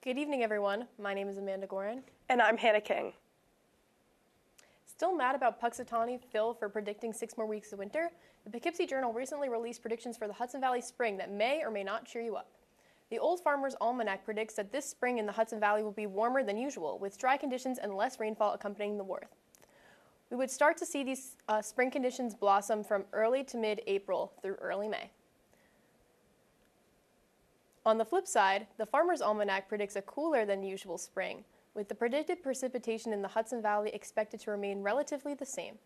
Good evening, everyone. My name is Amanda Gorrin. And I'm Hannah King. Still mad about Punxsutawney Phil for predicting 6 more weeks of winter? The Poughkeepsie Journal recently released predictions for the Hudson Valley spring that may or may not cheer you up. The Old Farmer's Almanac predicts that this spring in the Hudson Valley will be warmer than usual, with dry conditions and less rainfall accompanying the warmth. We would start to see these spring conditions blossom from early to mid-April through early May. On the flip side, the Farmer's Almanac predicts a cooler than usual spring, with the predicted precipitation in the Hudson Valley expected to remain relatively the same.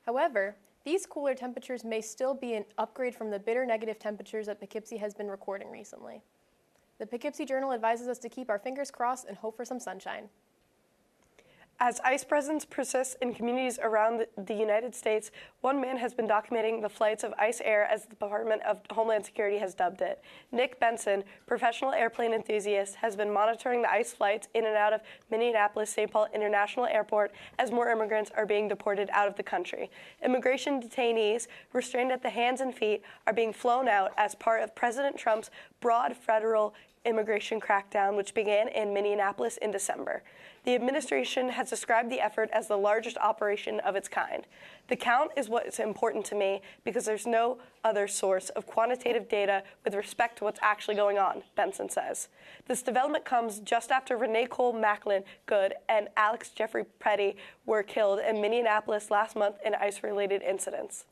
However, these cooler temperatures may still be an upgrade from the bitter negative temperatures that Poughkeepsie has been recording recently. The Poughkeepsie Journal advises us to keep our fingers crossed and hope for some sunshine. As ice presence persists in communities around the United States, one man has been documenting the flights of ice air, as the Department of Homeland Security has dubbed it. Nick Benson, professional airplane enthusiast, has been monitoring the ice flights in and out of Minneapolis-St. Paul International Airport as more immigrants are being deported out of the country. Immigration detainees restrained at the hands and feet are being flown out as part of President Trump's broad federal immigration crackdown, which began in Minneapolis in December. The administration has described the effort as the largest operation of its kind. The count is what's important to me because there's no other source of quantitative data with respect to what's actually going on, Benson says. This development comes just after Renee Cole Macklin Good and Alex Jeffrey Petty were killed in Minneapolis last month in ice-related incidents.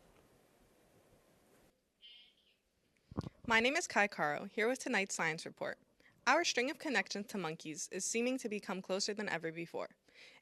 My name is Caro, here with tonight's science report. Our string of connections to monkeys is seeming to become closer than ever before.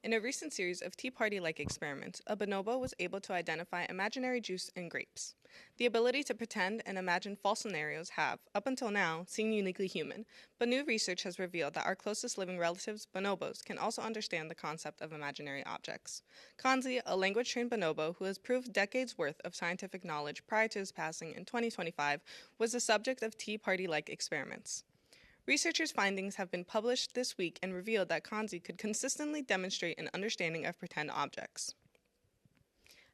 In a recent series of Tea Party-like experiments, a bonobo was able to identify imaginary juice in grapes. The ability to pretend and imagine false scenarios have, up until now, seemed uniquely human, but new research has revealed that our closest living relatives, bonobos, can also understand the concept of imaginary objects. Kanzi, a language-trained bonobo who has proved decades' worth of scientific knowledge prior to his passing in 2025, was the subject of Tea Party-like experiments. Researchers' findings have been published this week and revealed that Kanzi could consistently demonstrate an understanding of pretend objects.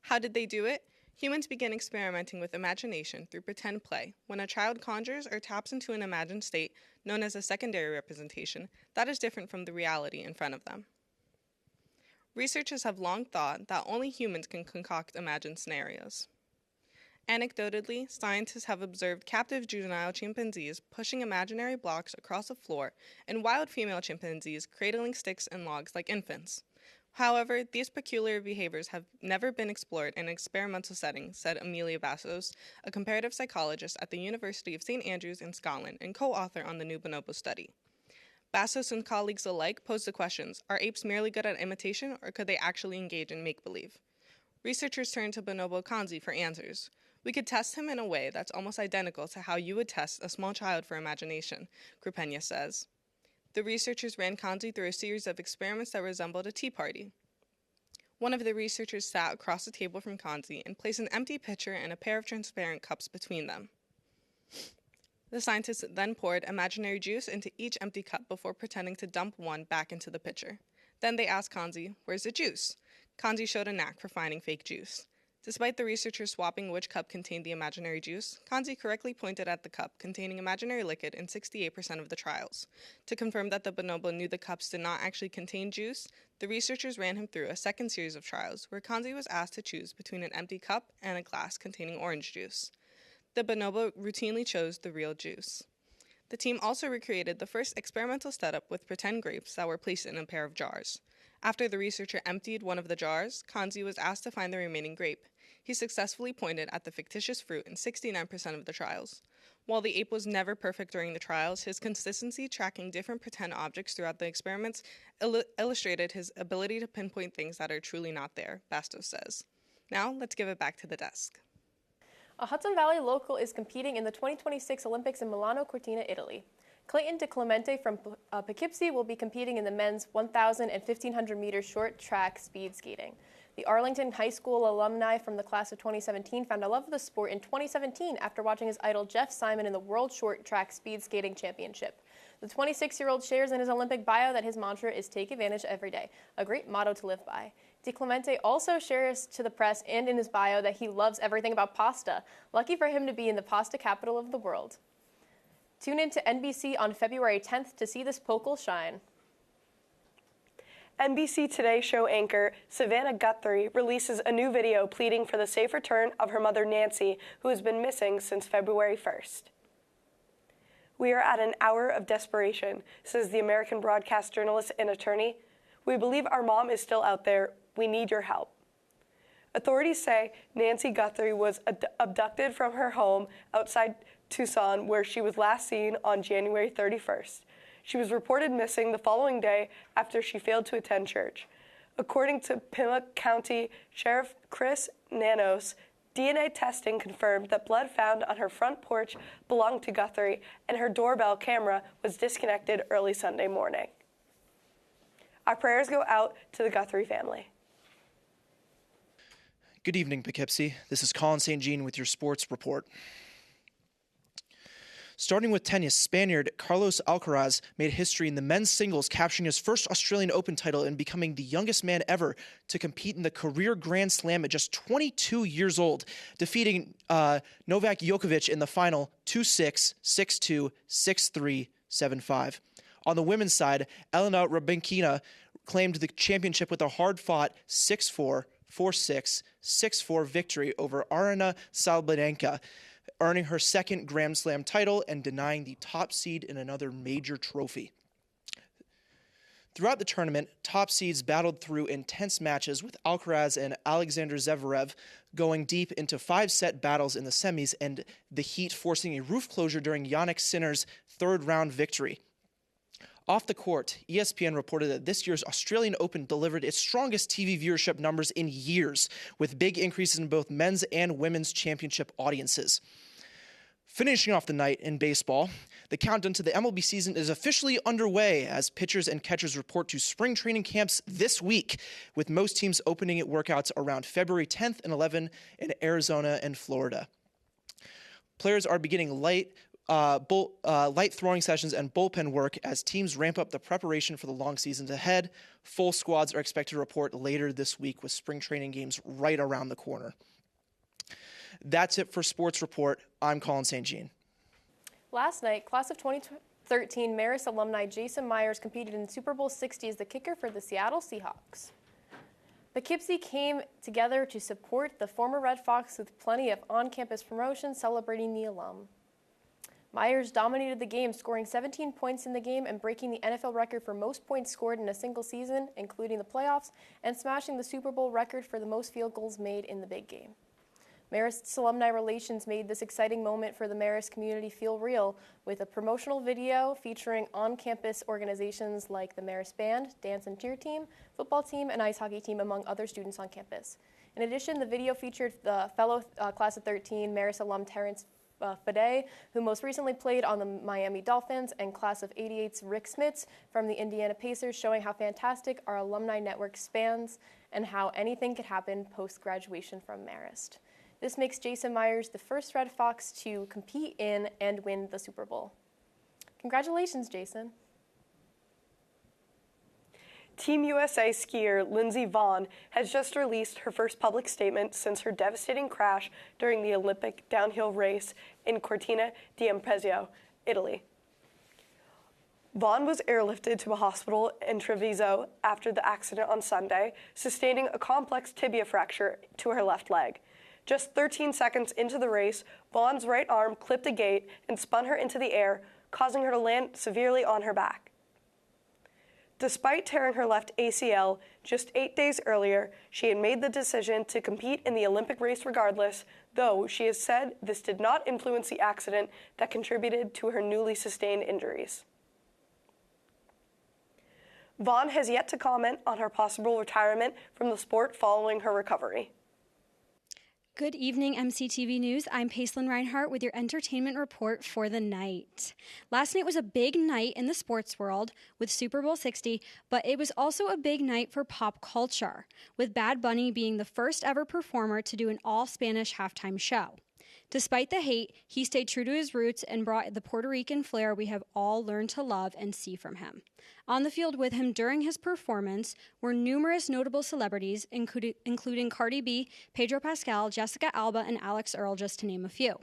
How did they do it? Humans begin experimenting with imagination through pretend play. When a child conjures or taps into an imagined state, known as a secondary representation, that is different from the reality in front of them. Researchers have long thought that only humans can concoct imagined scenarios. Anecdotally, scientists have observed captive juvenile chimpanzees pushing imaginary blocks across a floor and wild female chimpanzees cradling sticks and logs like infants. However, these peculiar behaviors have never been explored in an experimental setting, said Amelia Bastos, a comparative psychologist at the University of St. Andrews in Scotland and co-author on the new bonobo study. Bastos and colleagues alike posed the questions, are apes merely good at imitation, or could they actually engage in make-believe? Researchers turned to bonobo Kanzi for answers. We could test him in a way that's almost identical to how you would test a small child for imagination, Krupenia says. The researchers ran Kanzi through a series of experiments that resembled a tea party. One of the researchers sat across the table from Kanzi and placed an empty pitcher and a pair of transparent cups between them. The scientists then poured imaginary juice into each empty cup before pretending to dump one back into the pitcher. Then they asked Kanzi, "Where's the juice?" Kanzi showed a knack for finding fake juice. Despite the researchers swapping which cup contained the imaginary juice, Kanzi correctly pointed at the cup containing imaginary liquid in 68% of the trials. To confirm that the bonobo knew the cups did not actually contain juice, the researchers ran him through a second series of trials where Kanzi was asked to choose between an empty cup and a glass containing orange juice. The bonobo routinely chose the real juice. The team also recreated the first experimental setup with pretend grapes that were placed in a pair of jars. After the researcher emptied one of the jars, Kanzi was asked to find the remaining grape. He successfully pointed at the fictitious fruit in 69% of the trials. While the ape was never perfect during the trials, his consistency tracking different pretend objects throughout the experiments illustrated his ability to pinpoint things that are truly not there, Bastos says. Now, let's give it back to the desk. A Hudson Valley local is competing in the 2026 Olympics in Milano Cortina, Italy. Clayton DeClemente from Poughkeepsie will be competing in the men's 1,000 and 1,500 meter short track speed skating. The Arlington High School alumni from the class of 2017 found a love of the sport in 2017 after watching his idol Jeff Simon in the World Short Track Speed Skating Championship. The 26-year-old shares in his Olympic bio that his mantra is take advantage every day, a great motto to live by. DeClemente also shares to the press and in his bio that he loves everything about pasta. Lucky for him to be in the pasta capital of the world. Tune in to NBC on February 10th to see this Pokal shine. NBC Today show anchor Savannah Guthrie releases a new video pleading for the safe return of her mother Nancy, who has been missing since February 1st. "We are at an hour of desperation," says the American broadcast journalist and attorney. "We believe our mom is still out there. We need your help." Authorities say Nancy Guthrie was abducted from her home outside Tucson, where she was last seen on January 31st. She was reported missing the following day after she failed to attend church. According to Pima County Sheriff Chris Nanos, DNA testing confirmed that blood found on her front porch belonged to Guthrie, and her doorbell camera was disconnected early Sunday morning. Our prayers go out to the Guthrie family. Good evening, Poughkeepsie. This is Colin St. Jean with your sports report. Starting with tennis, Spaniard Carlos Alcaraz made history in the men's singles, capturing his first Australian Open title and becoming the youngest man ever to compete in the career Grand Slam at just 22 years old, defeating Novak Djokovic in the final 2-6, 6-2, 6-3, 7-5. On the women's side, Elena Rybakina claimed the championship with a hard-fought 6-4, 4-6, 6-4 victory over Aryna Sabalenka, earning her second Grand Slam title and denying the top seed in another major trophy. Throughout the tournament, top seeds battled through intense matches, with Alcaraz and Alexander Zverev going deep into 5-set battles in the semis, and the heat forcing a roof closure during Jannik Sinner's third-round victory. Off the court, ESPN reported that this year's Australian Open delivered its strongest TV viewership numbers in years, with big increases in both men's and women's championship audiences. Finishing off the night in baseball, the countdown to the MLB season is officially underway as pitchers and catchers report to spring training camps this week, with most teams opening at workouts around February 10th and 11th in Arizona and Florida. Players are beginning light throwing sessions and bullpen work as teams ramp up the preparation for the long seasons ahead. Full squads are expected to report later this week, with spring training games right around the corner. That's it for Sports Report. I'm Colin St. Jean. Last night, class of 2013 Marist alumni Jason Myers competed in Super Bowl 60 as the kicker for the Seattle Seahawks. Poughkeepsie came together to support the former Red Fox with plenty of on-campus promotions celebrating the alum. Myers dominated the game, scoring 17 points in the game and breaking the NFL record for most points scored in a single season, including the playoffs, and smashing the Super Bowl record for the most field goals made in the big game. Marist's alumni relations made this exciting moment for the Marist community feel real, with a promotional video featuring on-campus organizations like the Marist Band, dance and cheer team, football team, and ice hockey team, among other students on campus. In addition, the video featured the fellow class of 13 Marist alum Terrence Fade, who most recently played on the Miami Dolphins, and class of 88's Rick Smits from the Indiana Pacers, showing how fantastic our alumni network spans and how anything could happen post-graduation from Marist. This makes Jason Myers the first Red Fox to compete in and win the Super Bowl. Congratulations, Jason. Team USA skier Lindsey Vonn has just released her first public statement since her devastating crash during the Olympic downhill race in Cortina d'Ampezzo, Italy. Vonn was airlifted to a hospital in Treviso after the accident on Sunday, sustaining a complex tibia fracture to her left leg. Just 13 seconds into the race, Vonn's right arm clipped a gate and spun her into the air, causing her to land severely on her back. Despite tearing her left ACL just 8 days earlier, she had made the decision to compete in the Olympic race regardless, though she has said this did not influence the accident that contributed to her newly sustained injuries. Vonn has yet to comment on her possible retirement from the sport following her recovery. Good evening, MCTV News. I'm Pacyline Reinhardt with your entertainment report for the night. Last night was a big night in the sports world with Super Bowl 60, but it was also a big night for pop culture, with Bad Bunny being the first ever performer to do an all-Spanish halftime show. Despite the hate, he stayed true to his roots and brought the Puerto Rican flair we have all learned to love and see from him. On the field with him during his performance were numerous notable celebrities, including Cardi B, Pedro Pascal, Jessica Alba, and Alex Earl, just to name a few.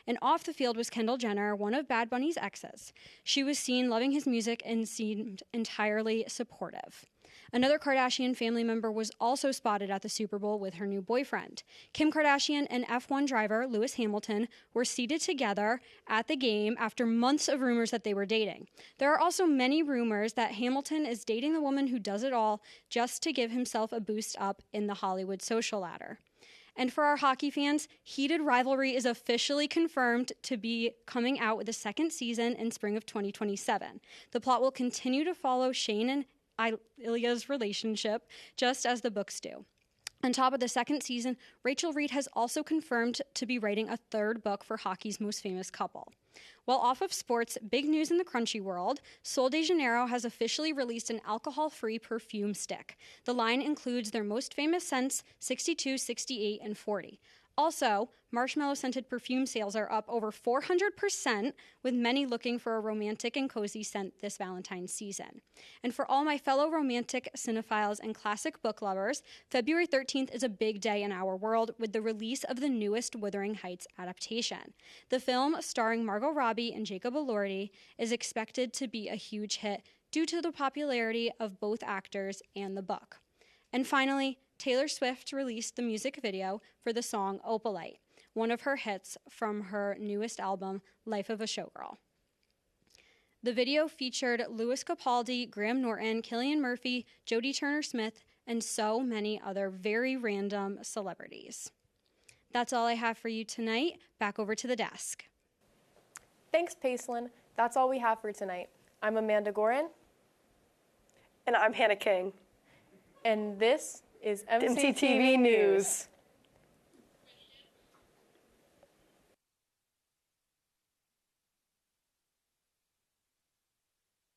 And off the field was Kendall Jenner, one of Bad Bunny's exes. She was seen loving his music and seemed entirely supportive. Another Kardashian family member was also spotted at the Super Bowl with her new boyfriend. Kim Kardashian and F1 driver Lewis Hamilton were seated together at the game after months of rumors that they were dating. There are also many rumors that Hamilton is dating the woman who does it all just to give himself a boost up in the Hollywood social ladder. And for our hockey fans, Heated Rivalry is officially confirmed to be coming out with a second season in spring of 2027. The plot will continue to follow Shane and Ilya's relationship, just as the books do. On top of the second season, Rachel Reed has also confirmed to be writing a third book for hockey's most famous couple. While off of sports, big news in the crunchy world, Sol de Janeiro has officially released an alcohol-free perfume stick. The line includes their most famous scents, 62, 68, and 40. Also, marshmallow-scented perfume sales are up over 400%, with many looking for a romantic and cozy scent this Valentine's season. And for all my fellow romantic cinephiles and classic book lovers, February 13th is a big day in our world with the release of the newest Wuthering Heights adaptation. The film, starring Margot Robbie and Jacob Elordi, is expected to be a huge hit due to the popularity of both actors and the book. And finally, Taylor Swift released the music video for the song Opalite, one of her hits from her newest album, Life of a Showgirl. The video featured Louis Capaldi, Graham Norton, Cillian Murphy, Jodie Turner-Smith, and so many other very random celebrities. That's all I have for you tonight. Back over to the desk. Thanks, Pacyline. That's all we have for tonight. I'm Amanda Gorrin. And I'm Hannah King. And this is MCTV News.